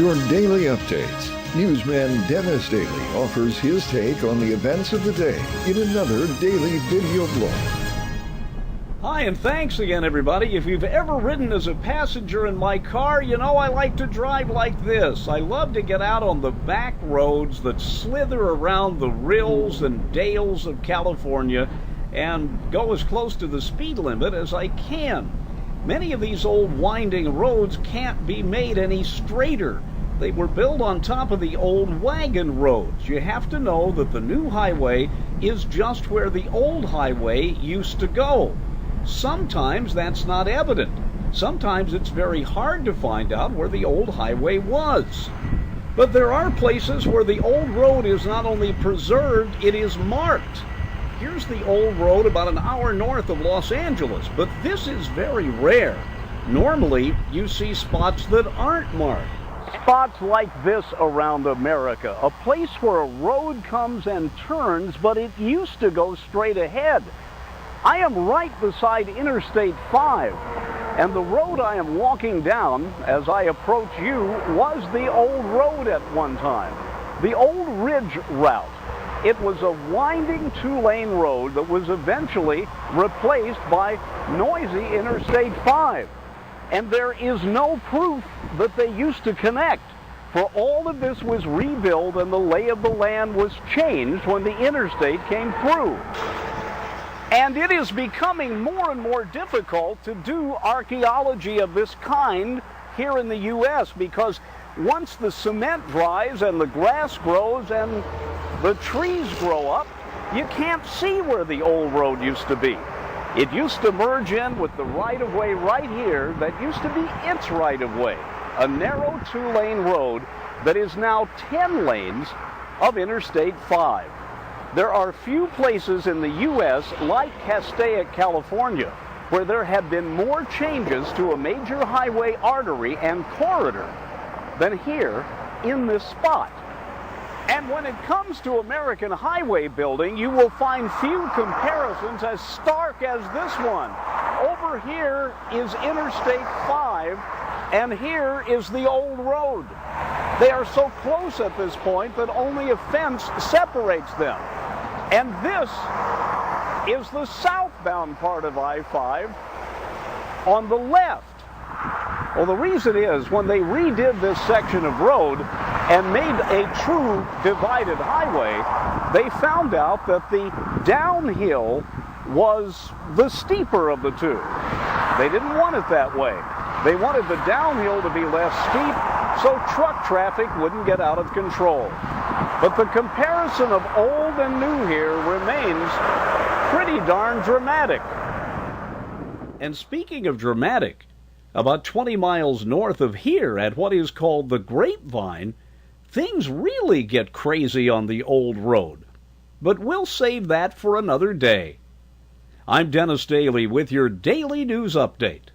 your daily updates. Newsman Dennis Daily offers his take on the events of the day in another daily video blog. Hi, and thanks again, everybody. If you've ever ridden as a passenger in my car, you know I like to drive like this. I love to get out on the back roads that slither around the rills and dales of California and go as close to the speed limit as I can. Many of these old winding roads can't be made any straighter. They were built on top of the old wagon roads. You have to know that the new highway is just where the old highway used to go. Sometimes that's not evident. Sometimes it's very hard to find out where the old highway was. But there are places where the old road is not only preserved, it is marked. Here's the old road about an hour north of Los Angeles, but this is very rare. Normally, you see spots that aren't marked. Spots like this around America, a place where a road comes and turns, but it used to go straight ahead. I am right beside Interstate 5, and the road I am walking down as I approach you was the old road at one time, the old Ridge Route. It was a winding two-lane road that was eventually replaced by noisy Interstate 5. And there is no proof that they used to connect, for all of this was rebuilt and the lay of the land was changed when the interstate came through. And it is becoming more and more difficult to do archaeology of this kind here in the U.S. because once the cement dries and the grass grows and the trees grow up, you can't see where the old road used to be. It used to merge in with the right-of-way right here that used to be its right-of-way, a narrow two-lane road that is now 10 lanes of Interstate 5. There are few places in the U.S. like Castaic, California, where there have been more changes to a major highway artery and corridor than here in this spot. And when it comes to American highway building, you will find few comparisons as stark as this one. Over here is Interstate 5, and here is the old road. They are so close at this point that only a fence separates them. And this is the southbound part of I-5 on the left. Well, the reason is when they redid this section of road and made a true divided highway, they found out that the downhill was the steeper of the two. They didn't want it that way. They wanted the downhill to be less steep so truck traffic wouldn't get out of control. But the comparison of old and new here remains pretty darn dramatic. And speaking of dramatic, about 20 miles north of here at what is called the Grapevine, things really get crazy on the old road. But we'll save that for another day. I'm Dennis Daily with your Daily News Update.